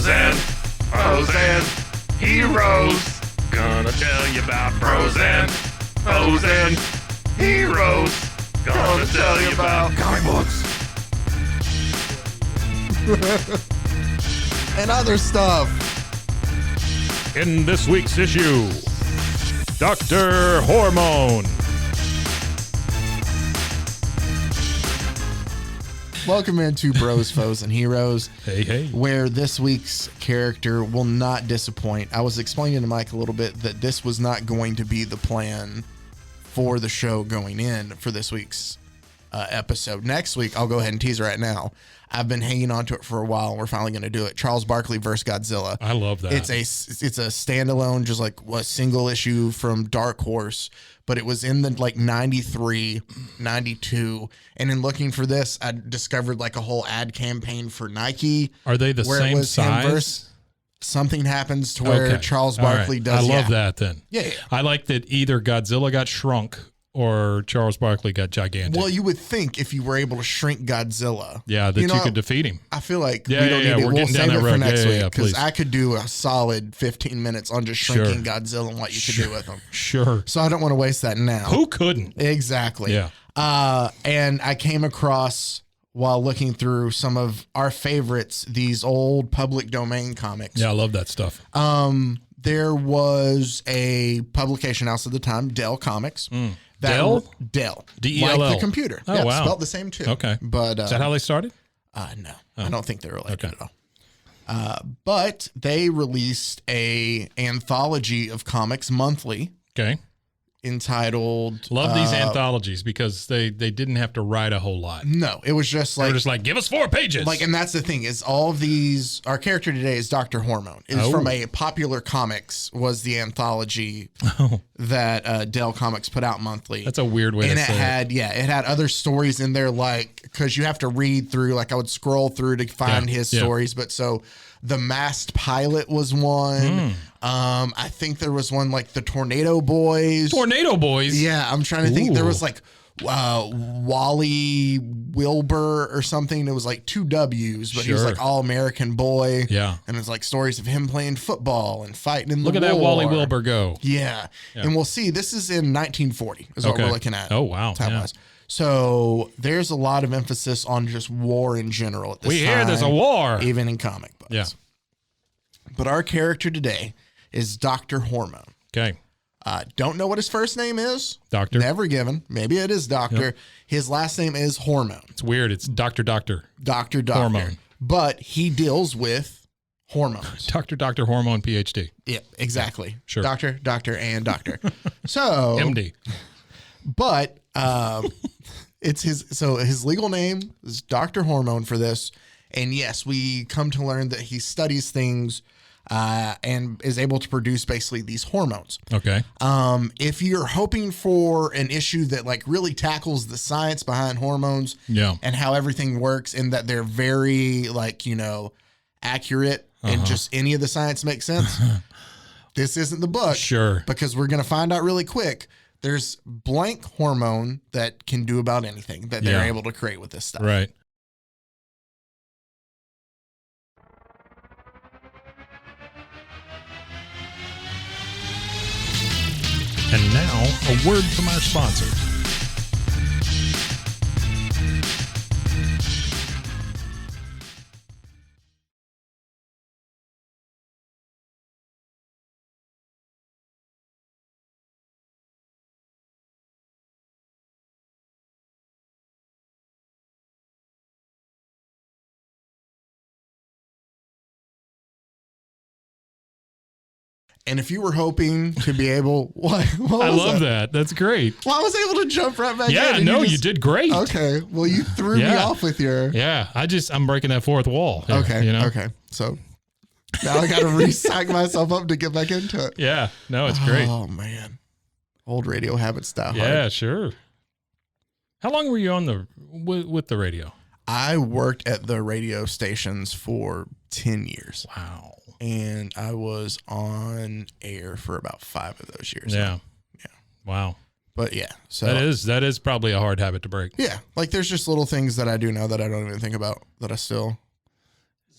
Bros and heroes. Gonna tell you about bros and heroes. Gonna tell you about comic books. And other stuff. In this week's issue, Doctor Hormone. Welcome into Bros, Foes, and Heroes. Hey, hey. Where this week's character will not disappoint. I was explaining to Mike a little bit that this was not going to be the plan for the show going in for this week's episode. Next week, I'll go ahead and tease right now. I've been hanging on to it for a while, and we're finally going to do it. Charles Barkley versus Godzilla. I love that. It's a standalone, just like a single issue from Dark Horse, but it was in the like 93, 92. And in looking for this, I discovered like a whole ad campaign for Nike. Are they the same size? Something happens to where Charles Barkley does. I love that then. Yeah. I like that either Godzilla got shrunk or Charles Barkley got gigantic. Well, you would think if you were able to shrink Godzilla. Yeah, that you could defeat him. I feel like we don't need it. We'll save it for next week because I could do a solid 15 minutes on just shrinking Godzilla and what you could do with him. Sure. So I don't want to waste that now. Who couldn't? Exactly. Yeah. And I came across, while looking through some of our favorites, these old public domain comics. Yeah, I love that stuff. There was a publication house at the time, Dell Comics. Dell? Dell. D-E-L-L. Like the computer. Oh, wow. Spelled the same too. Okay. But is that how they started? No. I don't think they're related at all. But they released a anthology of comics monthly. Okay. Entitled Love these anthologies because they didn't have to write a whole lot. No, it was just like, they were just like, give us 4 pages. Like, and that's the thing is all of these, our character today is Doctor Hormone. Is from a Popular Comics, was the anthology that Dell Comics put out monthly. That's a weird way to say it. It had other stories in there, like, because you have to read through, like I would scroll through to find his stories. But so the Masked Pilot was one. I think there was one like the Tornado Boys. Tornado Boys? Yeah, I'm trying to think. There was like Wally Wilbur or something. It was like 2 W's, but he was like All-American Boy. Yeah. And it's like stories of him playing football and fighting in the war. Look at that Wally Wilbur go. Yeah. And we'll see. This is in 1940 is what we're looking at. Oh, wow. Time-wise. So there's a lot of emphasis on just war in general at this time. We hear there's a war. Even in comic books. Yeah. But our character today is Doctor Hormone. Okay. Don't know what his first name is. Doctor. Never given. Maybe it is Doctor. Yep. His last name is Hormone. It's weird. It's Doctor. Doctor. Hormone. But he deals with hormones. Doctor Hormone, PhD. Yeah, exactly. Yeah, sure. Doctor, and Doctor. So. MD. But it's his legal name is Doctor Hormone for this. And yes, we come to learn that he studies things and is able to produce basically these hormones. Okay. If you're hoping for an issue that like really tackles the science behind hormones and how everything works, and that they're very accurate and just any of the science makes sense, this isn't the book. Sure. Because we're going to find out really quick. There's blank hormone that can do about anything that they're able to create with this stuff. Right. And now, a word from our sponsors. And if you were hoping to be able, what I love that. That's great. Well, I was able to jump right back in. Yeah, no, you did great. Okay. Well, you threw me off with your. Yeah, I'm breaking that fourth wall. Here, okay. Okay. So now I got to re-psych myself up to get back into it. Yeah. No, it's great. Oh, man. Old radio habits die hard. Yeah, sure. How long were you on with the radio? I worked at the radio stations for 10 years. Wow. And I was on air for about 5 of those years. Yeah. Yeah. Wow. But yeah. So that is probably a hard habit to break. Yeah. Like there's just little things that I do now that I don't even think about that I still.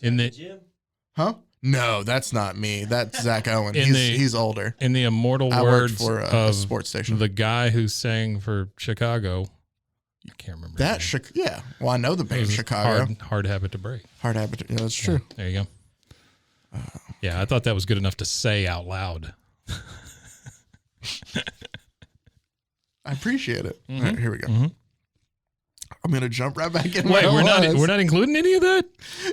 In the gym? Huh? No, that's not me. That's Zach Owen. In He's older. In the immortal I worked words for a of sports station. the guy who sang for Chicago, I can't remember. That yeah. Well, I know the band Chicago. Hard habit to break. Hard habit. Yeah, that's true. There you go. Yeah, I thought that was good enough to say out loud. I appreciate it. All right, here we go. Mhm. I'm gonna jump right back in. Wait, where I was. we're not including any of that.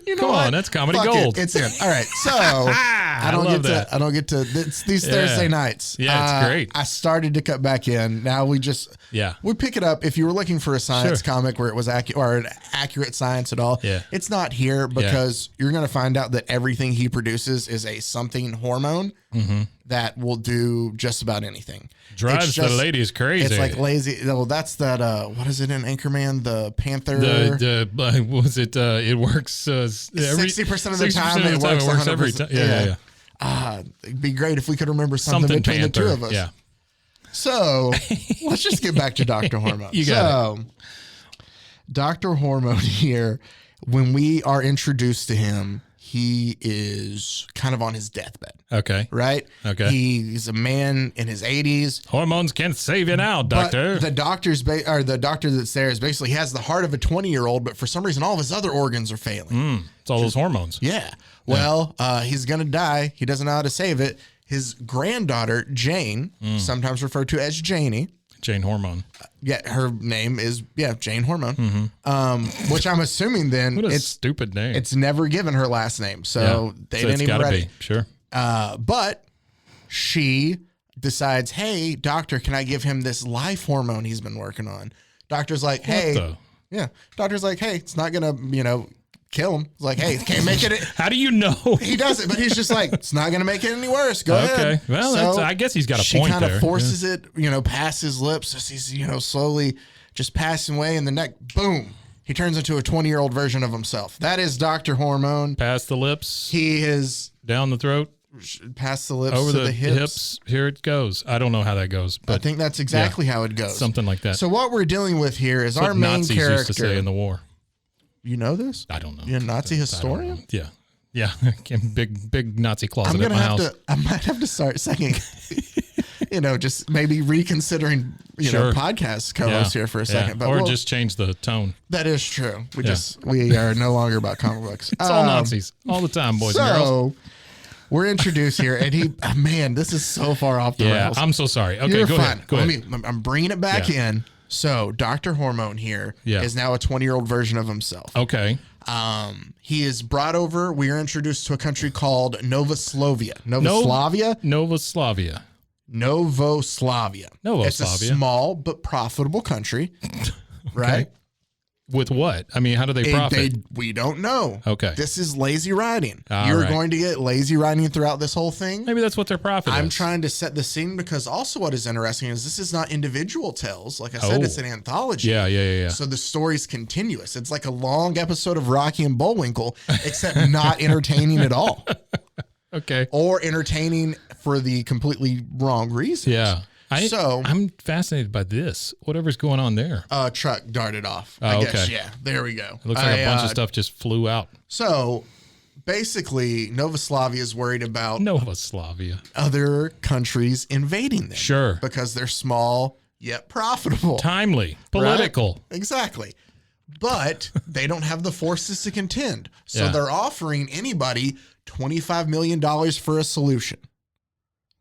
You know Come what? on, that's comedy Fuck gold. It's in. All right, so I don't get to these Thursday nights. Yeah, it's great. I started to cut back in. Now we pick it up. If you were looking for a science comic where it was an accurate science at all, it's not here because you're going to find out that everything he produces is a something hormone that will do just about anything. Drives the ladies crazy. It's like lazy. Well, that's that. What is it in Anchorman? The Panther. Was it? It works 60% of the time. It works every time. Yeah. It'd be great if we could remember something between Panther. the two of us. Yeah. So let's just get back to Doctor Hormone. You got it. Dr. Hormone here, when we are introduced to him, he is kind of on his deathbed. Okay. Right? Okay. He's a man in his 80s. Hormones can't save you now, doctor. But the doctor that's there is basically he has the heart of a 20-year-old, but for some reason all of his other organs are failing. It's all those hormones. Yeah. Well, he's going to die. He doesn't know how to save it. His granddaughter, Jane, sometimes referred to as Janie. Jane Hormone. Her name is, Jane Hormone. Which I'm assuming then What a stupid name. it's never given her last name. So they didn't even write it. Sure. But she decides, hey, doctor, can I give him this life hormone he's been working on? Doctor's like, Doctor's like, hey, it's not going to, kill him. It's like, hey, can't make it. How do you know? He does it, but he's just like, it's not going to make it any worse. Go ahead. Okay. Well, I guess he's got a point there. She kind of forces it, past his lips as he's, slowly just passing away in the neck. Boom. He turns into a 20-year-old version of himself. That is Dr. Hormone. Past the lips. He is down the throat. Past the lips over to the hips. Here it goes. I don't know how that goes, but I think that's exactly how it goes. Something like that. So what we're dealing with here is That's our what main Nazis character. used to say in the war. You know this? I don't know. You're a Nazi historian? Yeah. Yeah. Big Nazi closet at my house. I might have to start saying, just maybe reconsidering, podcast co-host here for a second. But or just change the tone. That is true. We are no longer about comic books. It's all Nazis all the time, boys and girls. So we're introduced here, and this is so far off the rails. I'm so sorry. Okay, You're go fine. ahead. Go ahead. I'm bringing it back in. So Dr. Hormone here is now a 20-year-old version of himself. Okay. He is brought over. We are introduced to a country called Novoslavia. Novoslavia. It's a small but profitable country, right? With what? I mean, how do they profit? We don't know. Okay. This is lazy writing. All You're right. going to get lazy writing throughout this whole thing. Maybe that's what their profit I'm is. trying to set the scene because also what is interesting is this is not individual tales. Like I said, it's an anthology. Yeah. So the story's continuous. It's like a long episode of Rocky and Bullwinkle, except not entertaining at all. Okay. Or entertaining for the completely wrong reasons. Yeah. I'm fascinated by this. Whatever's going on there. Truck darted off. Oh, I guess. okay. Yeah. There we go. It looks like a bunch of stuff just flew out. So basically, Novoslavia is worried about Novoslavia. other countries invading them. Sure. Because they're small yet profitable. Timely. Political. Right? Exactly. But they don't have the forces to contend. So they're offering anybody $25 million for a solution.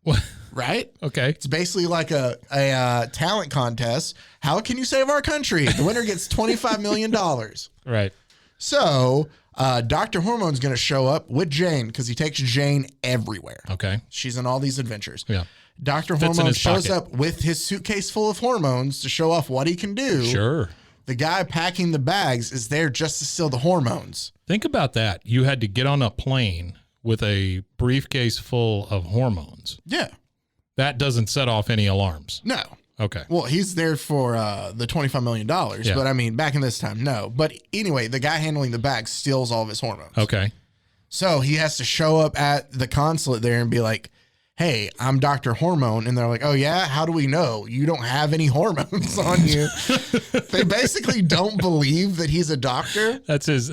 What? Right? Okay. It's basically like a talent contest. How can you save our country? The winner gets $25 million. Right. So Dr. Hormone's going to show up with Jane because he takes Jane everywhere. Okay. She's in all these adventures. Yeah. Dr. Hormone shows up with his suitcase full of hormones to show off what he can do. Sure. The guy packing the bags is there just to steal the hormones. Think about that. You had to get on a plane with a briefcase full of hormones. Yeah. That doesn't set off any alarms. No. Okay. Well, he's there for the $25 million, but I mean, back in this time, no. But anyway, the guy handling the bag steals all of his hormones. Okay. So he has to show up at the consulate there and be like, hey, I'm Doctor Hormone. And they're like, oh, yeah? How do we know? You don't have any hormones on you. They basically don't believe that he's a doctor. That's his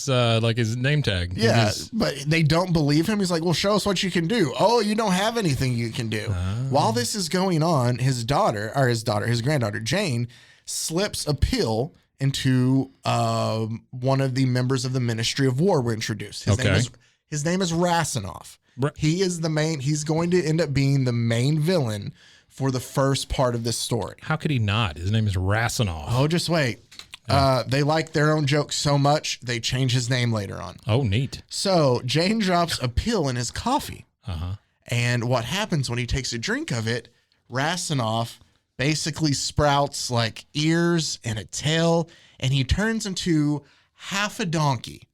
like his name tag. Yeah, but they don't believe him. He's like, well, show us what you can do. Oh, you don't have anything you can do. While this is going on, his granddaughter, Jane, slips a pill into one of the members of the Ministry of War were introduced. His name is Rasinoff. He is he's going to end up being the main villain for the first part of this story. How could he not? His name is Rasinoff. Oh, just wait. They like their own jokes so much, they change his name later on. Oh, neat. So Jane drops a pill in his coffee. Uh-huh. And what happens when he takes a drink of it, Rasinoff basically sprouts like ears and a tail, and he turns into half a donkey.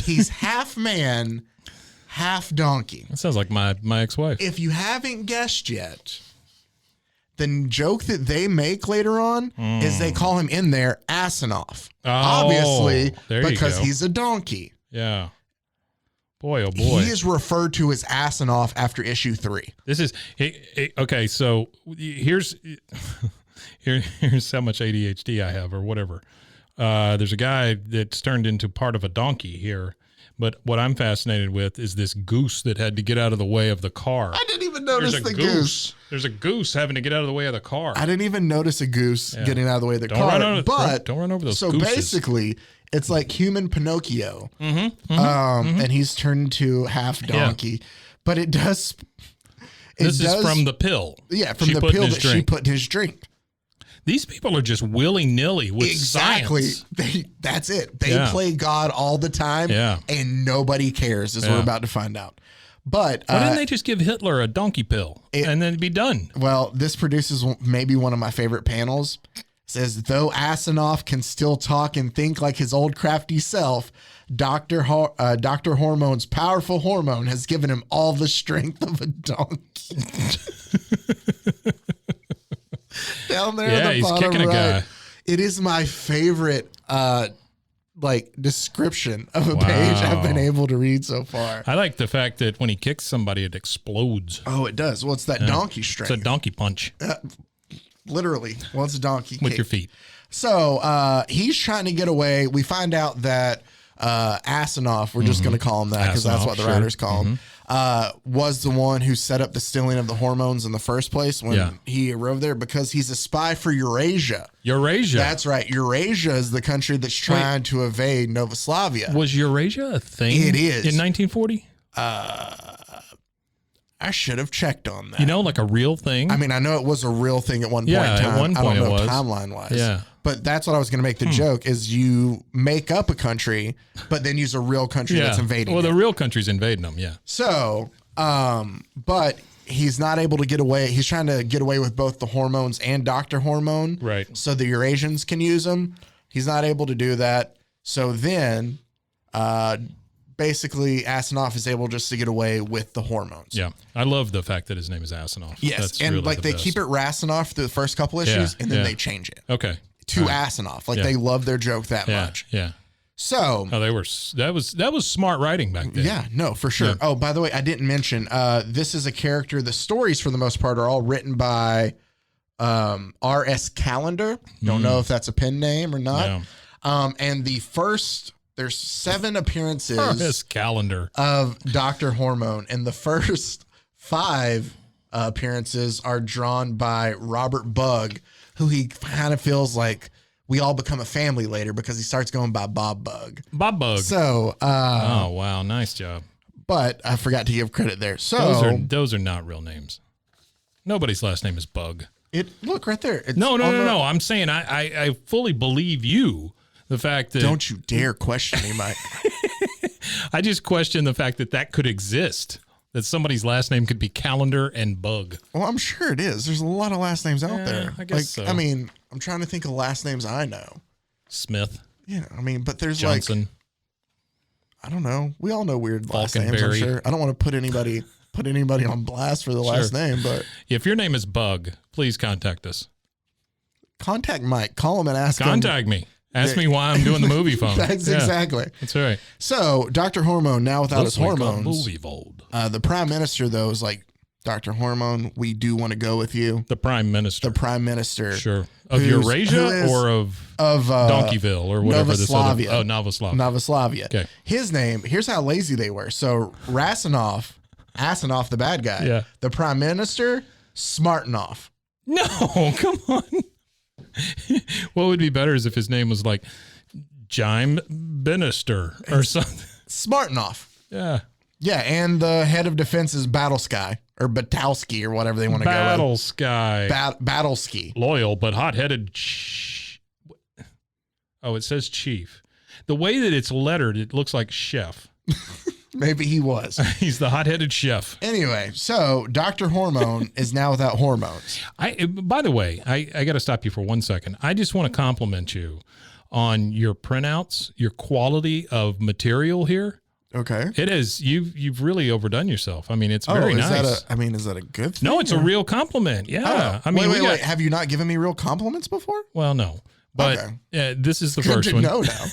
He's half man, half donkey. That sounds like my ex-wife. If you haven't guessed yet, the joke that they make later on is they call him in there Asinoff. Obviously, because he's a donkey. Yeah. Boy, oh boy. He is referred to as Asinoff after issue 3. This is okay. So here's how much ADHD I have, or whatever. There's a guy that's turned into part of a donkey here. But what I'm fascinated with is this goose that had to get out of the way of the car. I didn't even notice the goose. There's a goose having to get out of the way of the car. I didn't even notice a goose getting out of the way of the car. Don't run over those so gooses. Basically, it's like human Pinocchio. And he's turned into half donkey. Yeah. But it does... This is from the pill. Yeah, from the pill that she put in his drink. These people are just willy-nilly with science. That's it. They play God all the time, and nobody cares, as we're about to find out. But why didn't they just give Hitler a donkey pill and then be done? Well, this produces maybe one of my favorite panels. It says, though Asinoff can still talk and think like his old crafty self, Doctor Hormone's powerful hormone has given him all the strength of a donkey. Down there at the bottom kicking right. A guy. It is my favorite description of a page I've been able to read so far. I like the fact that when he kicks somebody, it explodes. Oh, it does. Well, it's that donkey strength. It's a donkey punch. Literally. Well, it's a donkey with kick. Your feet. So he's trying to get away. We find out that Asinoff, we're just going to call him that because that's what the writers call him, was the one who set up the stealing of the hormones in the first place when he arrived there, because he's a spy for Eurasia. Eurasia. That's right. Eurasia is the country that's trying to evade Novoslavia. Was Eurasia a thing? It is. In 1940? I should have checked on that. You know, like a real thing? I mean, I know it was a real thing at one point in time. At one point I don't know it was. timeline-wise. Yeah. But that's what I was going to make the joke, is you make up a country, but then use a real country that's invading the real country's invading them, yeah. So, but he's not able to get away. He's trying to get away with both the hormones and Doctor Hormone. Right. So the Eurasians can use them. He's not able to do that. So then, basically, Asinoff is able just to get away with the hormones. Yeah. I love the fact that his name is Asinoff. Yes. That's and really they keep it Rasinoff through the first couple issues, and then they change it. Okay. To Asinoff. They love their joke that much. Yeah. So that was smart writing back then. Yeah, no, for sure. Yeah. Oh, by the way, I didn't mention this is a character. The stories for the most part are all written by R.S. Calendar. Don't know if that's a pen name or not. No. And there's 7 appearances R.S. Calendar of Doctor Hormone, and the first 5 appearances are drawn by Robert Bug, who he kind of feels like we all become a family later because he starts going by Bob Bug. Bob Bug. So, oh wow, nice job. But I forgot to give credit there. So those are not real names. Nobody's last name is Bug. Look right there. It's no. I'm saying I fully believe you. The fact that don't you dare question me, Mike. I just question the fact that could exist. That somebody's last name could be Calendar and Bug. Well, I'm sure it is. There's a lot of last names out there. I guess so. I mean, I'm trying to think of last names I know. Smith. Yeah, I mean, but there's Johnson. I don't know. We all know weird last names, I'm sure. I don't want to put anybody on blast for the last name, but if your name is Bug, please contact us. Contact Mike. Call him and ask him. Contact me. Ask me why I'm doing the movie phone. That's exactly. That's right. So, Dr. Hormone, now without his hormones. Movie vold. The prime minister, though, is like, Dr. Hormone, we do want to go with you. The Prime Minister. The Prime Minister. Sure. Of Eurasia or of Donkeyville or whatever this other. Oh, Novoslavia. Novoslavia. Okay. His name, here's how lazy they were. So Asinov, the bad guy. Yeah. The Prime Minister, Smartenoff. No, come on. What would be better is if his name was like Jime Binister or something. Smartenoff. Yeah. Yeah, and the head of defense is Battlesky or Batalski or whatever they want to go with. Battlesky. Loyal but hot-headed. Oh, it says chief. The way that it's lettered, it looks like chef. Maybe he was. He's the hot-headed chef. Anyway, so Dr. Hormone is now without hormones. By the way, I got to stop you for 1 second. I just want to compliment you on your printouts, your quality of material here. Okay. It is. You've really overdone yourself. I mean, it's very nice. Is that a good thing? No, it's a real compliment. Yeah. Oh. I mean, wait. Have you not given me real compliments before? Well, no. But this is the first one. Good to know now.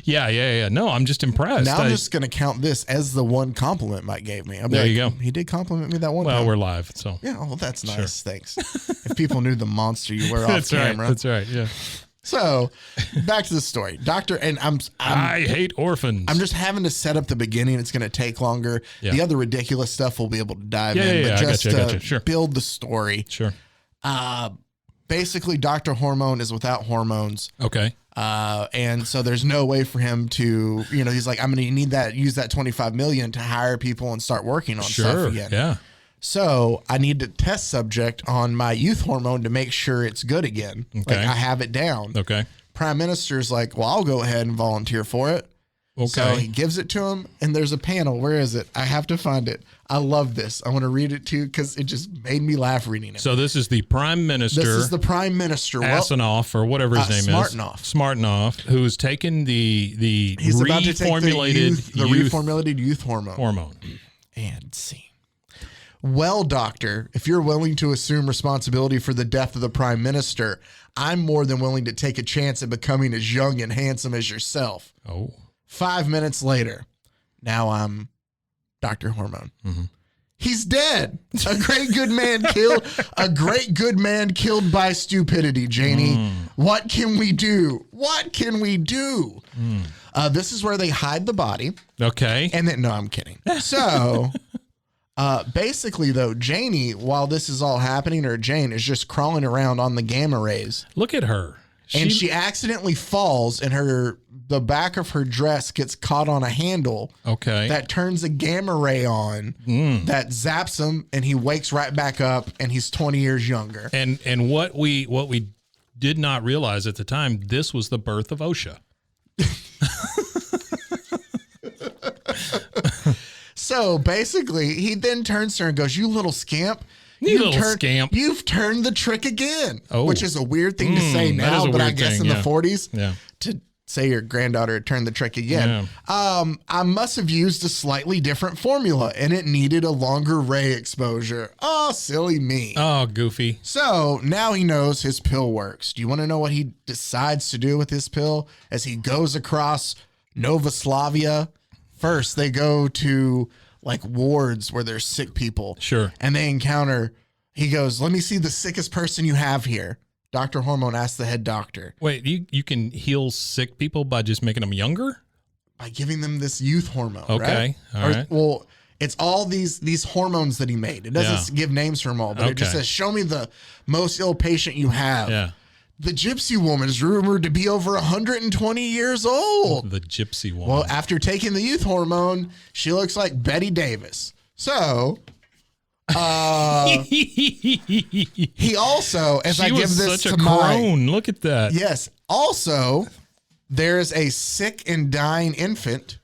Yeah. No, I'm just impressed. Now I'm just going to count this as the one compliment Mike gave me. There you go. He did compliment me that one time. Well, we're live, so. Yeah, well, that's nice. Sure. Thanks. If people knew the monster you were off camera. That's right, yeah. So, back to the story. I hate orphans. I'm just having to set up the beginning. It's going to take longer. Yeah. The other ridiculous stuff we'll be able to dive in. But just I got you. Sure. Build the story. Sure. Basically, Dr. Hormone is without hormones. Okay. And so there's no way for him to, he's like, I'm going to use that 25 million to hire people and start working on stuff again. Yeah. So I need to test subject on my youth hormone to make sure it's good again. Okay. Like I have it down. Okay. Prime Minister's like, well, I'll go ahead and volunteer for it. Okay. So he gives it to him, and there's a panel. Where is it? I have to find it. I love this. I want to read it to you because it just made me laugh reading it. So this is the Prime Minister. This is the Prime Minister. Asinov, or whatever his name is. Smartenoff, who's taken the reformulated youth hormone. And see. Well, doctor, if you're willing to assume responsibility for the death of the Prime Minister, I'm more than willing to take a chance at becoming as young and handsome as yourself. Oh. 5 minutes later, now I'm Dr. Hormone. Mm-hmm. He's dead. A great good man killed by stupidity, Janie. What can we do? This is where they hide the body. Okay. And then, no, I'm kidding. So... basically, though, Janie, while this is all happening, or Jane is just crawling around on the gamma rays. Look at her. She accidentally falls, and the back of her dress gets caught on a handle. Okay. That turns a gamma ray on that zaps him, and he wakes right back up, and he's 20 years younger. And what we did not realize at the time, this was the birth of OSHA. So basically, he then turns to her and goes, "You little scamp. Scamp. You've turned the trick again." Oh. Which is a weird thing to say now, but I guess in the 40s, to say your granddaughter had turned the trick again. Yeah. I must have used a slightly different formula, and it needed a longer ray exposure. Oh, silly me. Oh, goofy. So now he knows his pill works. Do you want to know what he decides to do with his pill as he goes across Novoslavia? First, they go to like wards where there's sick people. Sure. And they encounter, he goes, "Let me see the sickest person you have here." Dr. Hormone asks the head doctor. Wait, you can heal sick people by just making them younger? By giving them this youth hormone. Okay. Right? All right. Well, it's all these hormones that he made. It doesn't give names for them all, but it just says, "Show me the most ill patient you have." Yeah. The gypsy woman is rumored to be over 120 years old. The gypsy woman. Well, after taking the youth hormone, she looks like Betty Davis. So, he also, as I give this to crone. Look at that. Yes. Also, there is a sick and dying infant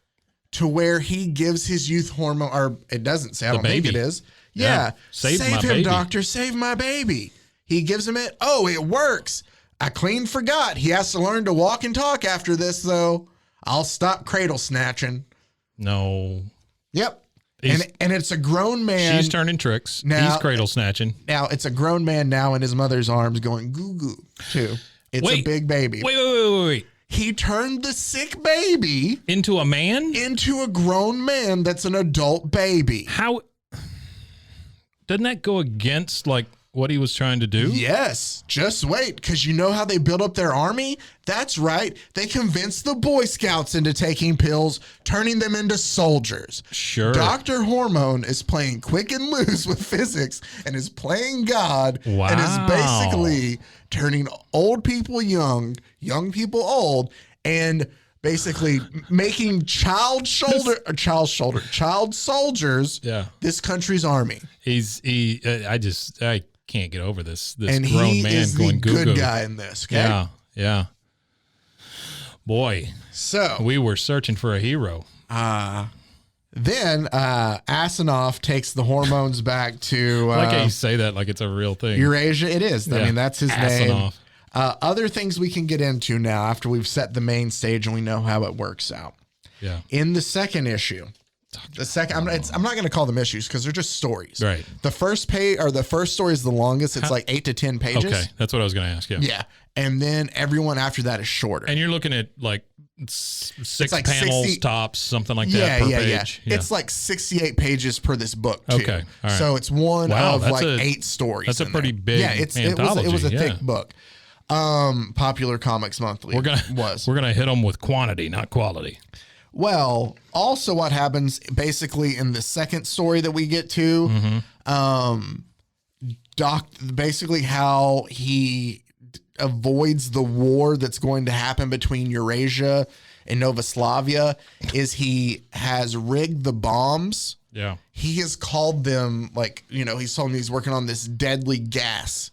to where he gives his youth hormone, or it doesn't say, I don't think it is. Yeah. Save my him, baby. doctor. Save my baby. He gives him it. Oh, it works. I clean forgot. He has to learn to walk and talk after this, though. I'll stop cradle snatching. No. Yep. And it's a grown man. She's turning tricks. Now, he's cradle snatching. Now, it's a grown man now in his mother's arms going goo-goo, too. It's a big baby. Wait. He turned the sick baby. Into a man? Into a grown man that's an adult baby. How? doesn't that go against like what he was trying to do? Yes. Just wait, because you know how they build up their army? That's right. They convinced the Boy Scouts into taking pills, turning them into soldiers. Sure. Dr. Hormone is playing quick and loose with physics and is playing God and is basically turning old people young people old, and basically making child soldiers this country's army. I can't get over this And grown he man is going the goo-goo. good guy in this. Okay? Yeah. Boy, So we were searching for a hero. then Asanov takes the hormones back to I like how you say that like it's a real thing. Eurasia. It is. I Yeah. mean, that's his name. Asanov. Other things we can get into now after we've set the main stage and we know how it works out. Yeah. In the second issue, I'm not going to call them issues because they're just stories. Right. The first story is the longest. It's like 8 to 10 pages. Okay, that's what I was going to ask. Yeah. Yeah. And then everyone after that is shorter. And you're looking at like six like panels 60 tops, something like that per page. Yeah. It's like 68 pages per this book, too. Okay, all right. So it's one Wow, of that's like a- 8 stories. that's a in pretty there. big it was a anthology, thick book. Popular Comics Monthly We're gonna hit them with quantity, not quality. Well, also what happens basically in the second story that we get to, basically how he avoids the war that's going to happen between Eurasia and Novoslavia is he has rigged the bombs. Yeah. He has called them he's told me he's working on this deadly gas.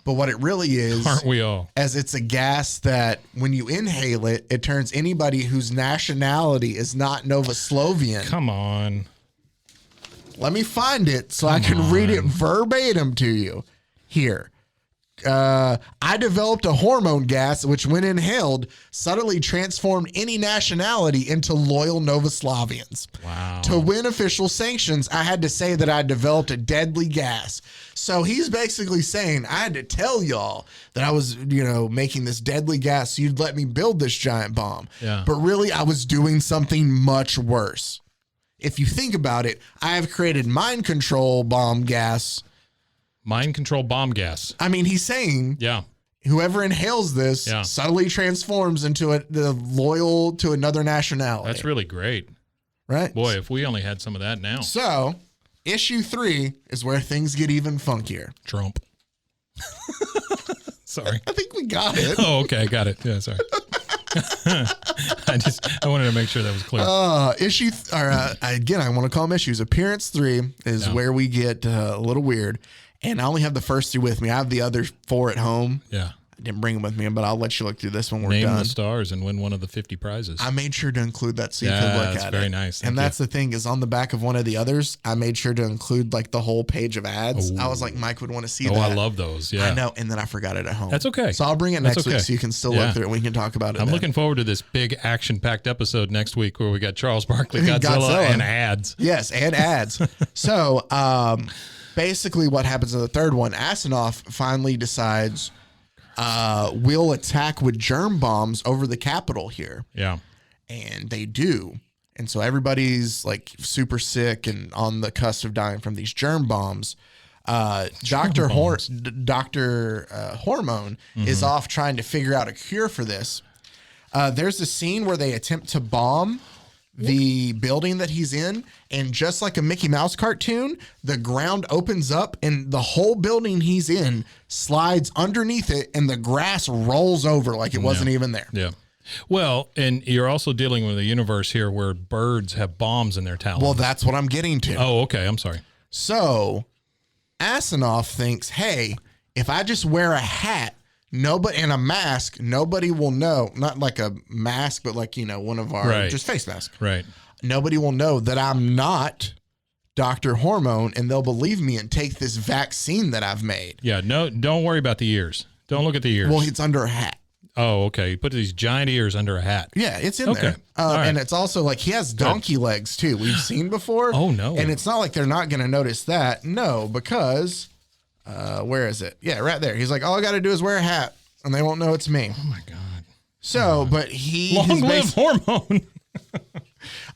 But what it really is, Aren't we all? as it's a gas that when you inhale it, it turns anybody whose nationality is not Novoslovian. Come on. Let me find it so I can read it verbatim to you. Here. I developed a hormone gas which, when inhaled, subtly transformed any nationality into loyal Novoslavians. Wow. To win official sanctions, I had to say that I developed a deadly gas. So he's basically saying, I had to tell y'all that I was, making this deadly gas so you'd let me build this giant bomb. Yeah. But really, I was doing something much worse. If you think about it, I have created mind control bomb gas. Mind control bomb gas. I mean, he's saying Yeah. whoever inhales this Yeah. subtly transforms into the loyal to another nationality. That's really great. right. Boy, if we only had some of that now. So issue 3 is where things get even funkier. Trump. Sorry. I think we got it. Oh, okay. Got it. Yeah, sorry. I wanted to make sure that was clear. Again, I want to call them issues. Appearance 3 is where we get a little weird. And I only have the first 3 with me. I have the other 4 at home. Yeah. I didn't bring them with me, but I'll let you look through this when we're Name done. the stars and win one of the 50 prizes. I made sure to include that so you Yeah, could look that's at very it. nice. Thank And you. that's the thing is on the back of one of the others, I made sure to include like the whole page of ads. I was like, Mike would want to see that. I love those. Yeah. I know. And then I forgot it at home. That's okay. So I'll bring it That's next week okay. so you can still Yeah. look through it. We can talk about it. I'm then. looking forward to this big action-packed episode next week where we got Charles Barkley, Godzilla, and ads. Yes, and ads. So basically what happens in the third one, Asanov finally decides we'll attack with germ bombs over the capital here. Yeah. And they do. And so everybody's like super sick and on the cusp of dying from these germ bombs. Dr. Hormone is off trying to figure out a cure for this. There's a scene where they attempt to bomb the building that he's in, and just like a Mickey Mouse cartoon, the ground opens up and the whole building he's in slides underneath it and the grass rolls over like it wasn't even there. Yeah. Well, and you're also dealing with a universe here where birds have bombs in their talons. Well, that's what I'm getting to. Oh, okay. I'm sorry. So Asanov thinks, hey, if I just wear a hat, and a mask, nobody will know. Not like a mask, but like, one of our just face mask. Right. Nobody will know that I'm not Dr. Hormone, and they'll believe me and take this vaccine that I've made. Yeah. No, don't worry about the ears. Don't look at the ears. Well, it's under a hat. Oh, okay. You put these giant ears under a hat. Yeah, it's in there. All right. And it's also like he has donkey legs too. We've seen before. Oh, no. And it's not like they're not going to notice that. No, because where is it? Yeah, right there. He's like, all I got to do is wear a hat and they won't know it's me. Oh my God. So, but he Long live Hormone.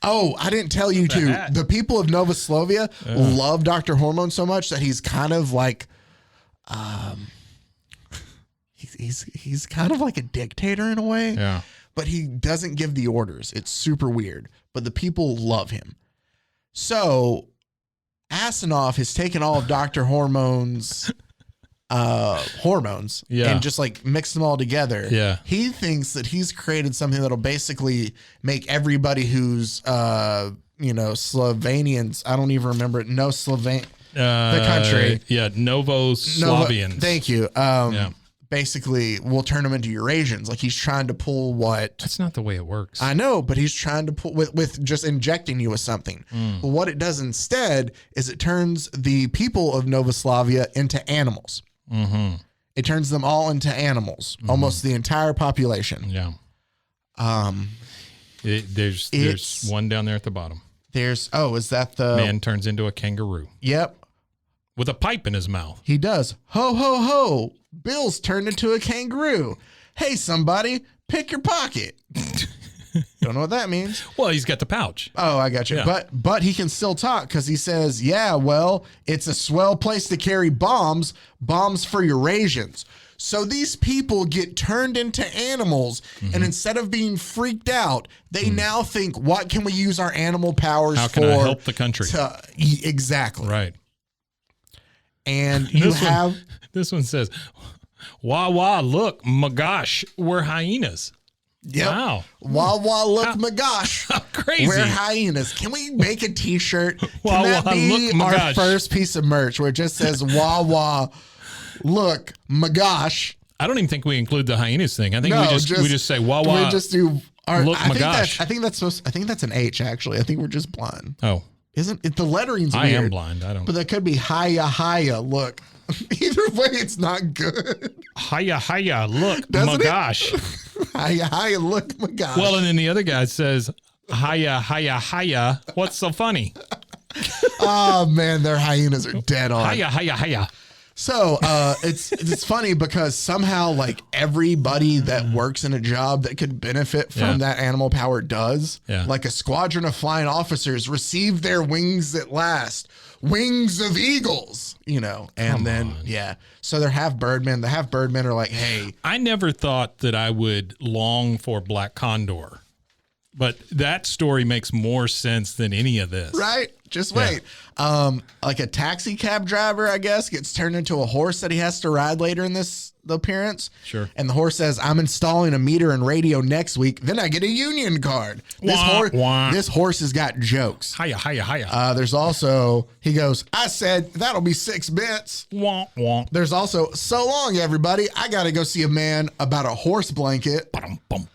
Oh, I didn't tell you too. hat. The people of Nova Slovia love Dr. Hormone so much that he's kind of like, he's kind of like a dictator in a way. Yeah. But he doesn't give the orders. It's super weird. But the people love him. So Asanov has taken all of Dr. Hormone's hormones and just like mixed them all together. Yeah. He thinks that he's created something that'll basically make everybody who's Slovenians, I don't even remember it. No Sloven the country. Yeah, Novoslavians. Thank you. Basically we'll turn them into Eurasians. Like he's trying to pull what That's not the way it works. I know, but he's trying to pull with just injecting you with something. But what it does instead is it turns the people of Novoslavia into animals. Mm-hmm. It turns them all into animals, almost the entire population. Yeah. There's one down there at the bottom. Is that the Man turns into a kangaroo Yep, with a pipe in his mouth. he does. Ho ho ho! Bill's turned into a kangaroo. Hey, somebody, pick your pocket. Don't know what that means. Well, he's got the pouch. Oh, I got you. Yeah. But he can still talk because he says, yeah, well, it's a swell place to carry bombs for Eurasians. So these people get turned into animals, and instead of being freaked out, they now think, what can we use our animal powers How for? can I help the country? Exactly. Right. And you have... This one says, wah, wah, look, my gosh, we're hyenas. Yep. Wow. Wah, wah, look, my gosh. How crazy. We're hyenas. Can we make a t-shirt? Wah, Can that wah, be look, my our gosh. first piece of merch where it just says, wah, wah, look, my gosh. I don't even think we include the hyenas thing. I think No, we just say wah, wah. We just do our, look, I my think gosh. I think that's an H, actually. I think we're just blind. Oh, Isn't it? The lettering's weird. I am blind. I don't. But that could be hiya, look. Either way, it's not good. Hiya, look, Doesn't my it? gosh. Hiya, look, my gosh. Well, and then the other guy says, hiya, what's so funny? Oh, man, their hyenas are dead on. Hiya. So it's funny because somehow like everybody that works in a job that could benefit from that animal power does. Yeah. Like a squadron of flying officers received their wings at last. Wings of eagles, and so they're half birdmen. The half birdmen are like, hey, I never thought that I would long for Black Condor, but that story makes more sense than any of this. right? Just wait. Like a taxi cab driver, I guess, gets turned into a horse that he has to ride later in the appearance. Sure. And the horse says, I'm installing a meter and radio next week. Then I get a union card. Wah. This horse has got jokes. Hiya. There's also, he goes, I said, that'll be 6 bits. Wah. There's also, so long, everybody. I got to go see a man about a horse blanket. Ba-dum-bum.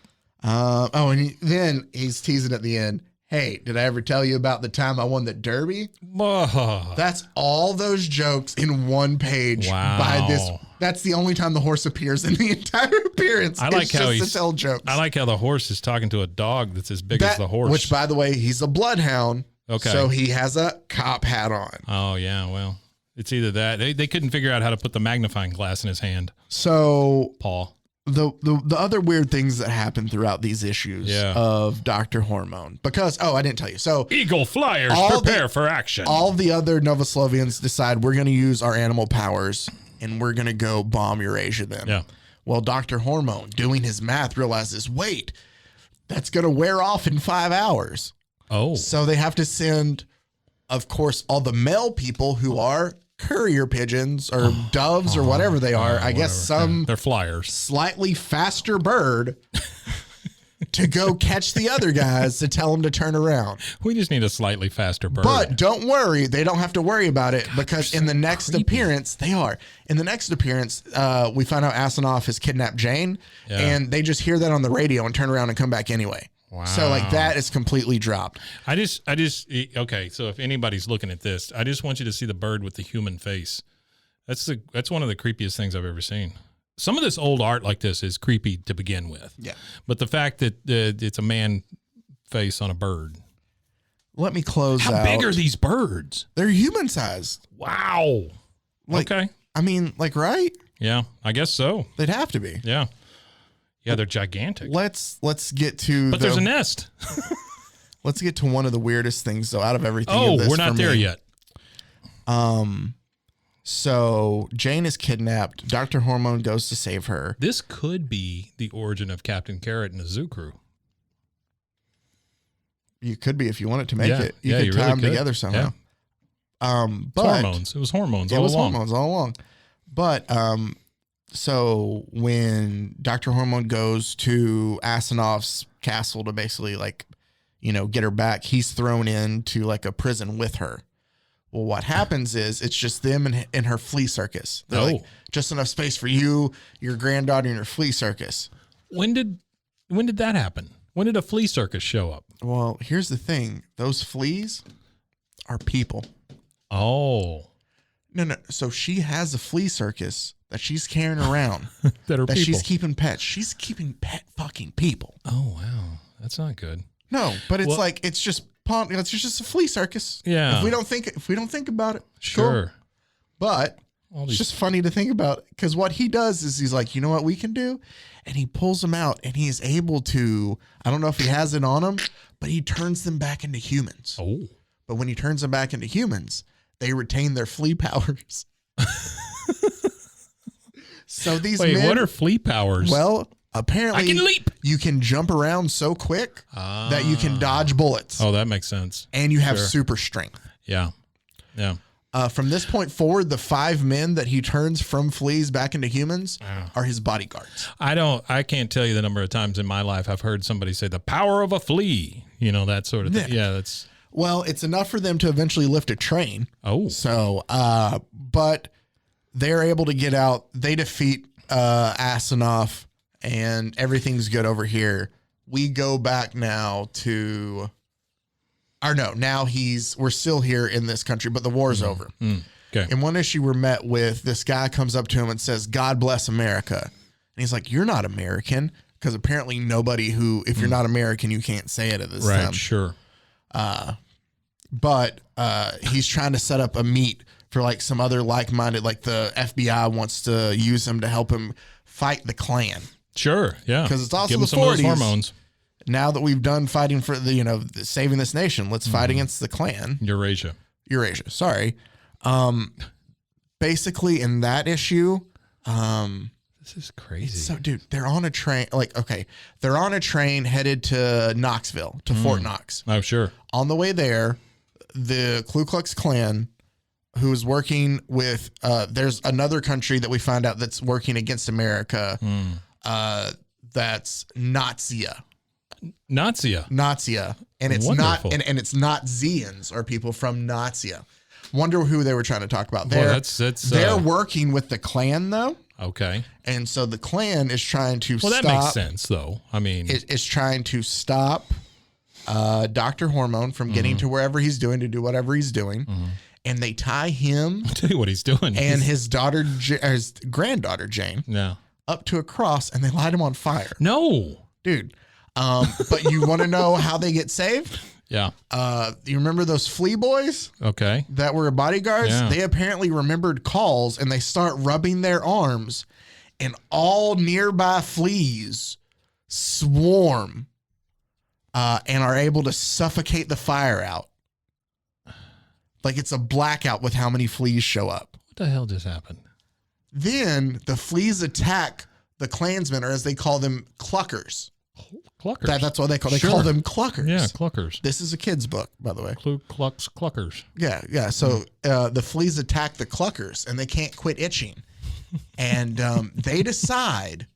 Then he's teasing at the end. Hey, did I ever tell you about the time I won the Derby? That's all those jokes in one page. Wow. That's the only time the horse appears in the entire appearance. I like it's how just to tell jokes. I like how the horse is talking to a dog that's as big as the horse. Which, by the way, he's a bloodhound. Okay. So he has a cop hat on. Oh, yeah. Well, it's either that. They couldn't figure out how to put the magnifying glass in his hand. So Paul. The other weird things that happen throughout these issues of Doctor Hormone, because I didn't tell you. So Eagle Flyers, prepare for action. All the other Novoslovians decide we're going to use our animal powers and we're going to go bomb Eurasia then. Yeah. Well, Doctor Hormone, doing his math, realizes, wait, that's going to wear off in 5 hours. Oh. So they have to send, of course, all the male people who are courier pigeons or doves or whatever they are. I guess some they're flyers. Slightly faster bird to go catch the other guys to tell them to turn around. We just need a slightly faster bird. But don't worry, they don't have to worry about it because in the next appearance, we find out Asanov has kidnapped Jane, and they just hear that on the radio and turn around and come back anyway. Wow. So like that is completely dropped. Okay. So if anybody's looking at this, I just want you to see the bird with the human face. That's one of the creepiest things I've ever seen. Some of this old art like this is creepy to begin with. Yeah. But the fact that it's a man face on a bird. Let me close out. How big are these birds? They're human sized. Wow. Okay. I mean, like, right? Yeah, I guess so. They'd have to be. Yeah. Yeah, they're gigantic. Let's get to But there's a nest. Let's get to one of the weirdest things, though, out of everything. Oh, of this we're not for there me. yet. So Jane is kidnapped. Dr. Hormone goes to save her. This could be the origin of Captain Carrot and the Zoo Crew. You could be if you wanted to make Yeah. it. You Yeah, could you tie really them could. together somehow. But Hormones. It was hormones it all was along. hormones all along. But so when Dr. Hormone goes to Asinov's castle to basically get her back, he's thrown into like a prison with her. Well, what happens is it's just them and her flea circus. They're like, just enough space for you, your granddaughter, and your flea circus. When did that happen? When did a flea circus show up? Well, here's the thing. Those fleas are people. Oh. No. So she has a flea circus that she's carrying around that are that people. she's keeping pets. She's keeping pet fucking people. Oh, wow. That's not good. No, but it's Well- it's just a flea circus. Yeah. If we don't think about it, Sure. cool. But All it's these just funny to think about because what he does is he's like, you know what we can do? And he pulls them out and he's able to, I don't know if he has it on him, but he turns them back into humans. Oh. But when he turns them back into humans, they retain their flea powers. So these men, what are flea powers? well, apparently I can leap. you can jump around so quick that you can dodge bullets Oh, that makes sense. and you have Sure. super strength. Yeah. Yeah. From this point forward, the 5 men that he turns from fleas back into humans are his bodyguards. I can't tell you the number of times in my life I've heard somebody say the power of a flea, that sort of thing. Yeah. Yeah, that's, Well, it's enough for them to eventually lift a train. oh, So, but they're able to get out. They defeat Asinov, and everything's good over here. We go back now to, or no, now we're still here in this country, but the war's over. okay. In one issue, we're met with this guy comes up to him and says, "God bless America." And he's like, "You're not American." Because apparently nobody if you're not American, you can't say it at this Right, time. sure. But he's trying to set up a meet for like some other like-minded, like the FBI wants to use him to help him fight the Klan. Sure, yeah. 'Cause it's also Give 'em the some of those 40s. hormones. Now that we've done fighting for saving this nation, let's fight against the Klan. Eurasia. Sorry. Basically in that issue, This is crazy. so dude, they're on a train. They're on a train headed to Knoxville, to Fort Knox. Oh, sure. On the way there, the Ku Klux Klan, who is working with, there's another country that we find out that's working against America. That's Nazia. And it's Wonderful. not, and it's not Zians or people from Nazia. Wonder who they were trying to talk about. Well, They're working with the Klan though. okay. And so the Klan is trying to Well, stop. that makes sense, though. I mean, Is trying to stop Doctor Hormone from getting to wherever he's doing to do whatever he's doing. And they tie him I'll tell you what he's doing. and his granddaughter Jane no, up to a cross and they light him on fire. no, Dude. But you want to know how they get saved? yeah, You remember those flea boys okay, that were bodyguards? Yeah. They apparently remembered calls and they start rubbing their arms and all nearby fleas swarm and are able to suffocate the fire out. Like it's a blackout with how many fleas show up. what the hell just happened? Then the fleas attack the Klansmen, or as they call them, cluckers. Cluckers. That's what they call. They Sure. call them cluckers. Yeah, cluckers. This is a kid's book, by the way. Clucks cluckers. Yeah. So the fleas attack the cluckers, and they can't quit itching. And they decide,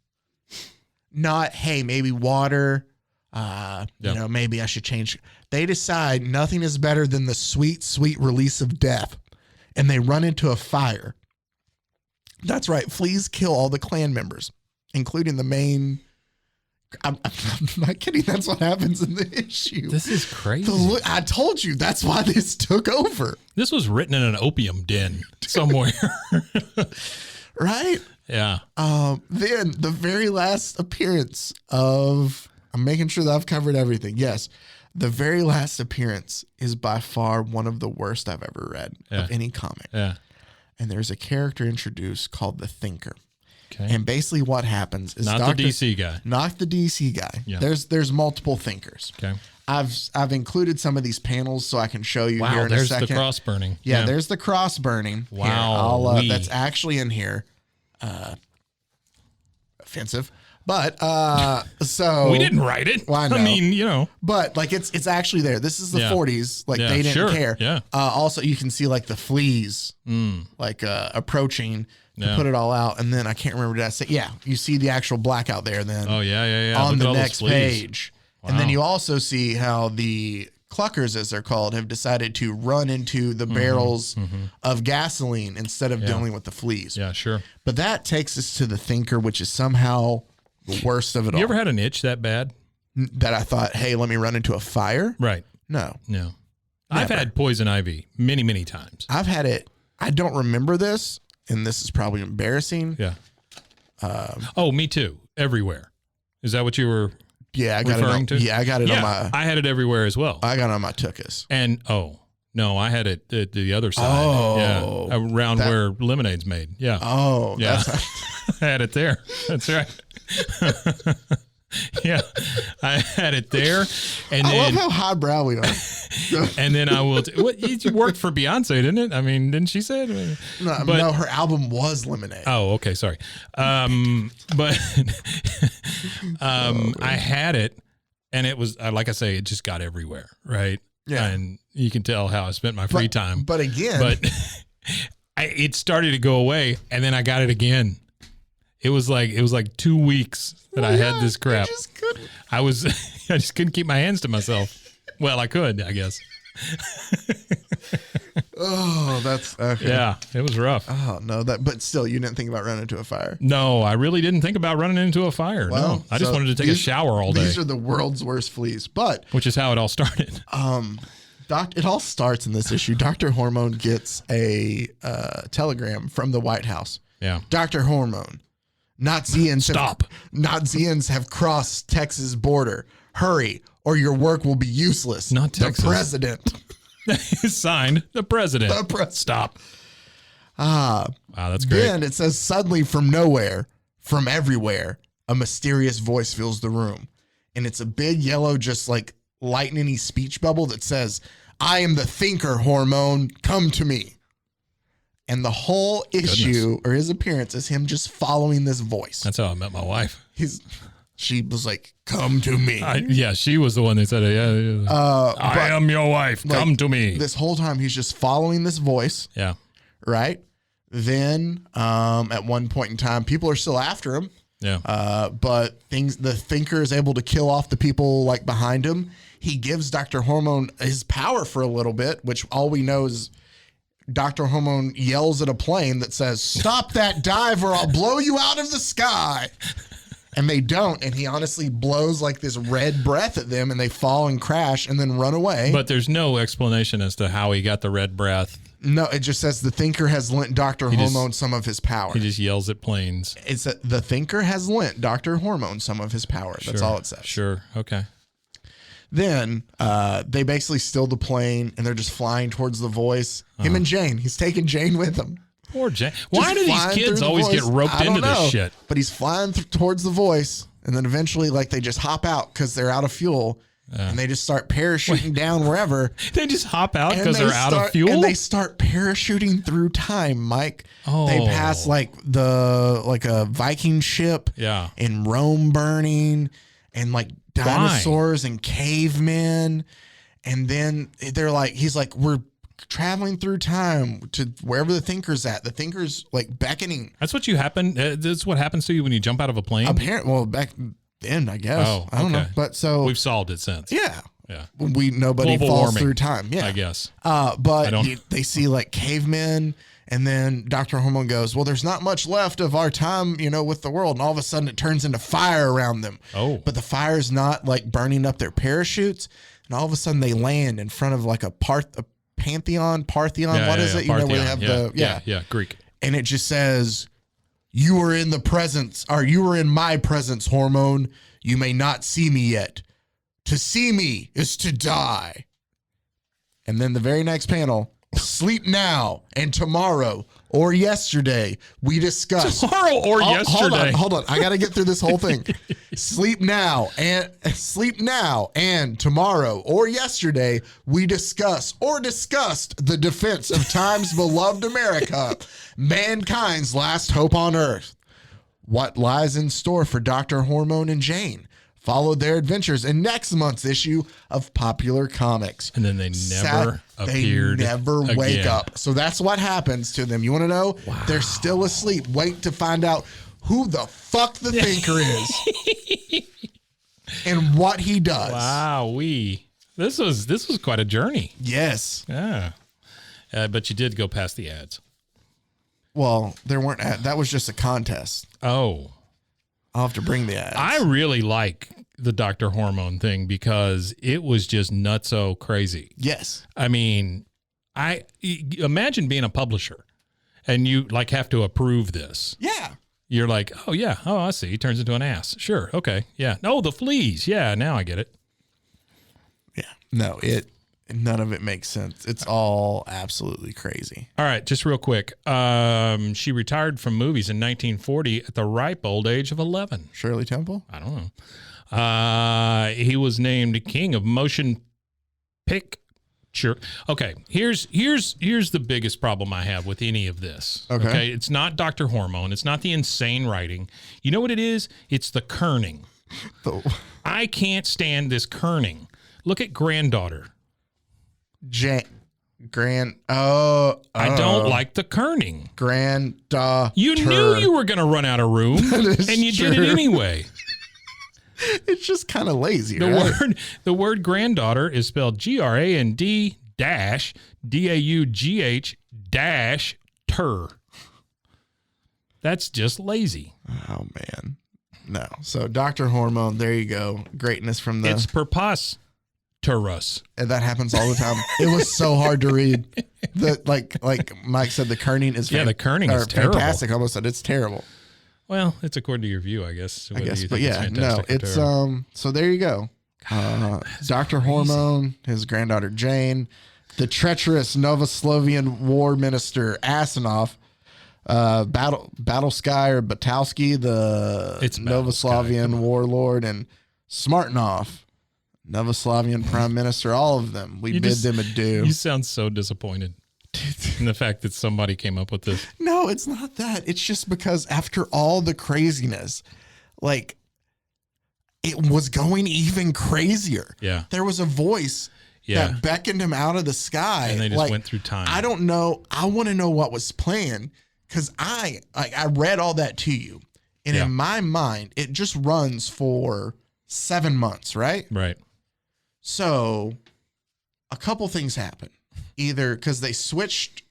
hey, maybe water. Maybe I should change. They decide nothing is better than the sweet, sweet release of death, and they run into a fire. That's right. Fleas kill all the Klan members, including the main. I'm not kidding. That's what happens in the issue. This is crazy. I told you that's why this took over. This was written in an opium den somewhere. Right? Yeah. Then the very last appearance of, I'm making sure that I've covered everything. Yes. The very last appearance is by far one of the worst I've ever read of any comic. Yeah. And there's a character introduced called the Thinker. Okay. And basically what happens is Not the DC guy. Not the DC guy. Yeah. There's multiple thinkers. Okay. I've included some of these panels so I can show you here in a there's second. the cross burning. Yeah, there's the cross burning. Wow. Here, that's actually in here. Offensive. But so we didn't write it. Well, I know. I mean, you know. But like it's actually there. This is the 40s. Like they didn't care. Yeah. Also, you can see like the fleas like approaching to put it all out. And then I can't remember, did I say? Yeah, you see the actual blackout there. Then Oh yeah. on Look at the all those next fleas. page. Wow. And then you also see how the cluckers, as they're called, have decided to run into the barrels of gasoline instead of dealing with the fleas. Yeah, sure. But that takes us to the thinker, which is somehow the worst of it all. You ever had an itch that bad? That I thought, hey, let me run into a fire? Right. No. I've had poison ivy many, many times. I've had it. I don't remember this, and this is probably embarrassing. Yeah. Oh, me too. Everywhere. Is that what you were Yeah, I got referring it on, to? Yeah, I got it on my I had it everywhere as well. I got it on my tuchus. And no, I had it at the other side. Oh. Yeah. Around where lemonade's made. Yeah. Oh, Yeah. that's I had it there. That's right. Yeah. I had it there. And I then love how highbrow we are. and then I will it worked for Beyonce, didn't it? I mean, didn't she say it? No, her album was Lemonade. Oh, okay, sorry. But I had it, and it was like I say, it just got everywhere, right? Yeah. And you can tell how I spent my free time. But again, it started to go away, and then I got it again. It was like 2 weeks that I had this crap. I just couldn't keep my hands to myself. Well, I could, I guess. Oh, that's okay. Yeah, it was rough. Oh no, but still, you didn't think about running into a fire. No, I really didn't think about running into a fire. Well, no, I just wanted to take a shower all day. These are the world's worst fleas, which is how it all started. It all starts in this issue. Dr. Hormone gets a telegram from the White House. Yeah. Dr. Hormone, Nazis Stop. Nazis have crossed Texas border. Hurry, or your work will be useless. Not Texas. The president. Signed, the president. Stop. Wow, that's great. Then it says, suddenly from nowhere, from everywhere, a mysterious voice fills the room. And it's a big yellow, just like lightning-y speech bubble that says, I am the thinker, Hormone. Come to me. And the whole issue or his appearance is him just following this voice. That's how I met my wife. She was like, come to me. Yeah, she was the one that said it. Yeah. I am your wife. Like, come to me. This whole time he's just following this voice. Yeah. Right. Then at one point in time, people are still after him. Yeah. But the thinker is able to kill off the people like behind him. He gives Dr. Hormone his power for a little bit, which all we know is Dr. Hormone yells at a plane that says, stop that dive or I'll blow you out of the sky. And they don't. And he honestly blows like this red breath at them and they fall and crash and then run away. But there's no explanation as to how he got the red breath. No, it just says the thinker has lent Dr. Hormone some of his power. He just yells at planes. It's that the thinker has lent Dr. Hormone some of his power. That's all it says. Sure. Okay. Then they basically steal the plane and they're just flying towards the voice. Him and Jane. He's taking Jane with him. Poor Jane. Why do these kids always get roped into this shit? But he's flying towards the voice, and then eventually, like, they just hop out because they're out of fuel, and they just start parachuting down wherever. They just hop out because they're out of fuel? And they start parachuting through time, Mike. Oh. They pass, like, a Viking ship. Yeah. And Rome burning, and, like, dinosaurs and cavemen. And then they're like, he's like, we're traveling through time to wherever the thinker's at. The thinker's like beckoning. That's what you happen. That's what happens to you when you jump out of a plane. Apparently, well, back then, I guess. Oh, I don't know. But so we've solved it since. Yeah. Yeah. Nobody Global falls warming, through time. Yeah. I guess. But they see like cavemen, and then Dr. Hormone goes, well, there's not much left of our time, with the world. And all of a sudden it turns into fire around them. Oh. But the fire's not like burning up their parachutes. And all of a sudden they land in front of like a Parthenon. Yeah, What is it? Parthenon. Where they have yeah, Greek. And it just says, you are in my presence, Hormone. You may not see me yet. To see me is to die. And then the very next panel, sleep now and tomorrow or yesterday, we discussed. Tomorrow or yesterday. Hold on. I got to get through this whole thing. Sleep now and tomorrow or yesterday, we discussed the defense of time's beloved America, mankind's last hope on earth. What lies in store for Doctor Hormone and Jane? Followed their adventures in next month's issue of Popular Comics. And then they never appeared. They never wake again. up. So that's what happens to them. You want to know? Wow. They're still asleep. Wait to find out who the fuck the Thinker is and what he does. Wow, this was quite a journey. Yes. Yeah, but you did go past the ads. Well, there weren't that was just a contest. Oh, I'll have to bring the ads. I really like the Doctor Hormone thing because it was just nutso crazy. Yes. I mean, imagine being a publisher and you like have to approve this. Yeah. You're like, oh yeah, oh I see. He turns into an ass. Sure, okay, yeah. No, the fleas. Yeah, now I get it. Yeah. No, none of it makes sense. It's all absolutely crazy. All right, just real quick. She retired from movies in 1940 at the ripe old age of 11. Shirley Temple? I don't know. He was named King of Motion Picture. Okay, here's the biggest problem I have with any of this. Okay. It's not Doctor Hormone. It's not the insane writing. You know what it is? It's the kerning. I can't stand this kerning. Look at Granddaughter. I don't like the kerning. Granddaughter. You knew you were going to run out of room, and you did it anyway. It's just kind of lazy. The word granddaughter is spelled GRAND dash DAUGH dash That's just lazy. Oh man, no. So Doctor Hormone, there you go. Greatness from the. It's preposterous. And that happens all the time. It was so hard to read. Like Mike said, the kerning is the kerning is terrible. Fantastic. Almost said it's terrible. Well, it's according to your view, I guess. But yeah, no, it's so there you go. Doctor Hormone, his granddaughter Jane, the treacherous Novoslovian war minister Asanov, Battlesky or Batalsky, the Novoslavian warlord, and Smartnov, Novoslavian prime minister. All of them, we bid them adieu. You sound so disappointed in the fact that somebody came up with this. No, it's not that. It's just because after all the craziness, like, it was going even crazier. Yeah. There was a voice that beckoned him out of the sky. And they just went through time. I don't know. I want to know what was planned, because I read all that to you. And in my mind, it just runs for 7 months, right? Right. So a couple things happen. Either because they switched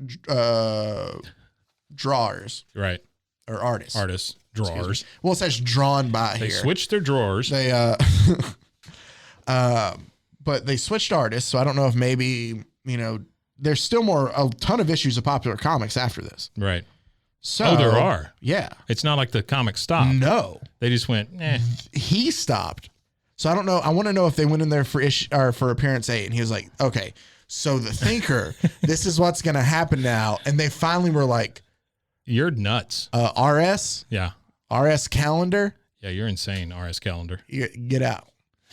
drawers. Right. Or artists. Drawers. Well, it says drawn by They here. switched their drawers. They but they switched artists, so I don't know if maybe, there's still a ton of issues of Popular Comics after this. Right. So there are. Yeah. It's not like the comic stopped. No. They just went, eh. He stopped. So I don't know. I want to know if they went in there for for appearance 8, and he was like, okay, so the Thinker, this is what's going to happen now. And they finally were like, you're nuts. RS? Yeah. RS calendar? Yeah, you're insane, RS calendar. Get out.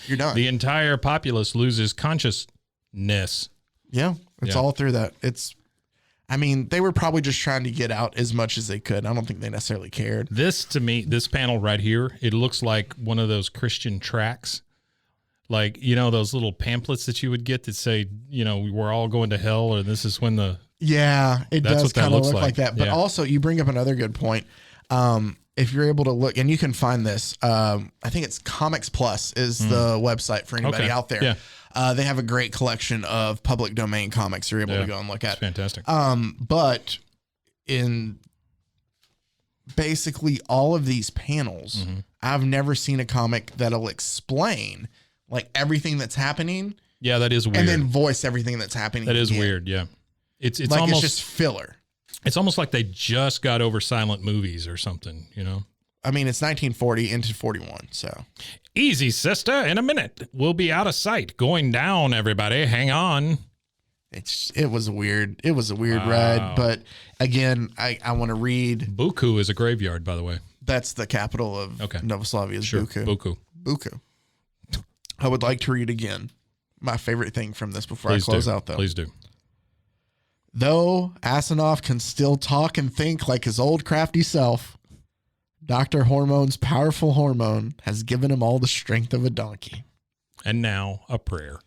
You're done. The entire populace loses consciousness. Yeah. It's all through that. They were probably just trying to get out as much as they could. I don't think they necessarily cared. This, to me, this panel right here, it looks like one of those Christian tracts. Like, those little pamphlets that you would get that say, we're all going to hell, or this is when the... Yeah, it does kind of look like that. But also, you bring up another good point. If you're able to look, and you can find this, I think it's Comics Plus is the website for anybody out there. Yeah. They have a great collection of public domain comics you're able to go and look at. It's fantastic. But in basically all of these panels, I've never seen a comic that'll explain like everything that's happening. Yeah, that is weird. And then voice everything that's happening. That is weird. Yeah. It's like almost, it's just filler. It's almost like they just got over silent movies or something, I mean, it's 1940 into 41, so. Easy, sister. In a minute. We'll be out of sight. Going down, everybody. Hang on. it was a weird ride. But again, I want to read. Buku is a graveyard, by the way. That's the capital of Novoslavia is Buku. Buku. I would like to read again my favorite thing from this before I close out, though. Please do. Though Asanov can still talk and think like his old crafty self, Doctor Hormone's powerful hormone has given him all the strength of a donkey. And now a prayer.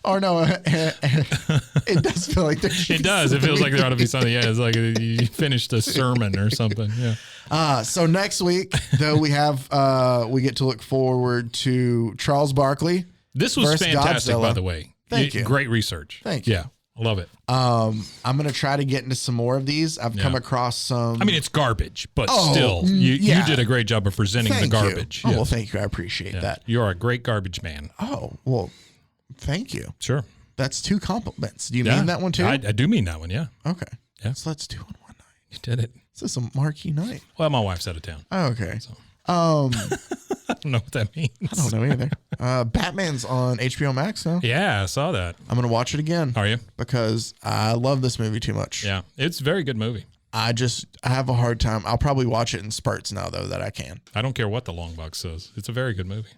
Or no, it does feel like it does. It feels like there ought to be something. Yeah, it's like you finished a sermon or something. Yeah. So next week, though, we get to look forward to Charles Barkley. This was fantastic, Godzilla. By the way. Thank you. Great research. Thank you. Yeah, I love it. I'm gonna try to get into some more of these. I've come across some. I mean, it's garbage, but still, you did a great job of presenting the garbage. Oh, well, thank you. I appreciate that. You're a great garbage man. Oh, well, thank you. Sure. That's 2 compliments. Do you mean that one too? I do mean that one. Yeah. Okay. Yeah. So let's do it one night. You did it. This is a marquee night. Well, my wife's out of town. Oh, okay. So. I don't know what that means. I don't know either. Batman's on HBO Max now. Yeah, I saw that. I'm gonna watch it again. Are you? Because I love this movie too much. Yeah, it's a very good movie. I have a hard time. I'll probably watch it in spurts now, though, that I can. I don't care what the long box says. It's a very good movie.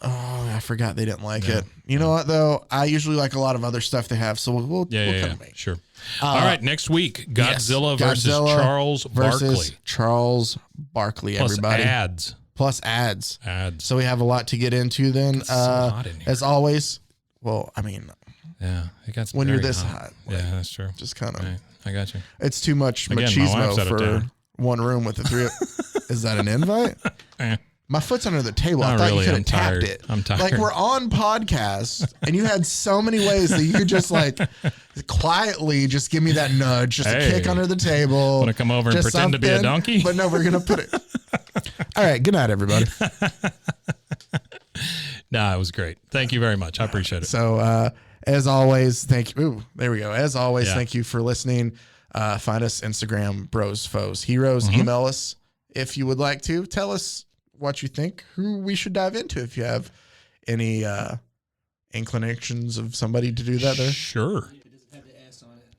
Oh, I forgot they didn't like it. You know what, though? I usually like a lot of other stuff they have, so we'll Sure. All right, next week, Godzilla versus Charles Barkley. Charles Barkley, Plus everybody. ads. Plus ads. Ads. So we have a lot to get into then. It's so hot in here. As always, well, I mean, yeah, it got when you're this hot. Yeah, that's true. Just kind of. Right, I got you. It's too much Again, my wife's out machismo of for town. one room with the 3 Is that an invite? My foot's under the table. Not I thought really. you could I'm have tapped tired. it. I'm tired. Like we're on podcast, and you had so many ways that you just like quietly just give me that nudge, just a kick under the table. Want to come over and just pretend to be a something. donkey? But no, we're gonna put it. All right. Good night, everybody. Nah, it was great. Thank you very much. I appreciate it. So, as always, thank you. Ooh, there we go. As always, thank you for listening. Find us Instagram, Bros, Foes, Heroes. Email us if you would like to. Tell us what you think, who we should dive into. If you have any inclinations of somebody to do that there. Sure.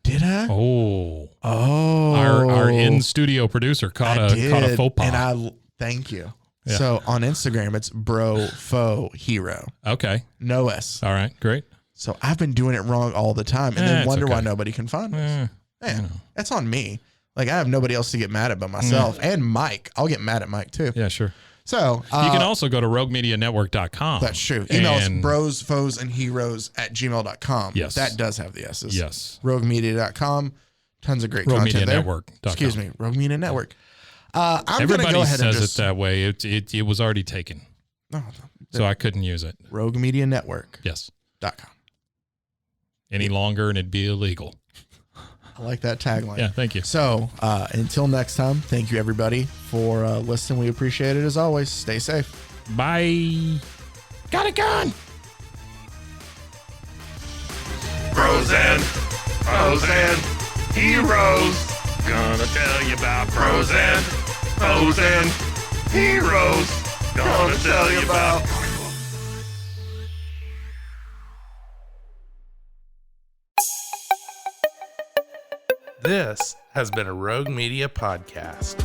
Did I? Oh. Oh. Our in-studio producer caught a faux pas. And I thank you. Yeah. So on Instagram, it's Bro Fo Hero. Okay. No S. All right. Great. So I've been doing it wrong all the time and then it's wonder okay. why nobody can find us. know. That's on me. Like I have nobody else to get mad at but myself and Mike. I'll get mad at Mike too. Yeah, sure. So you can also go to roguemedianetwork.com. That's true. Email us bros, foes, and heroes @gmail.com. Yes. That does have the S's. Yes. Roguemedia.com. Tons of great Rogue content Media there. Network. Excuse me. Rogue Media Network. I'm going to Everybody go ahead and says just... it that way. It was already taken. No, So I couldn't use it. RogueMediaNetwork.com. Yes. Any longer and it'd be illegal. I like that tagline. Yeah, thank you. So until next time, thank you everybody for listening. We appreciate it as always. Stay safe. Bye. Got a gun. Bros and heroes. Gonna tell you about bros and heroes. Gonna tell you about. This has been a Rogue Media podcast.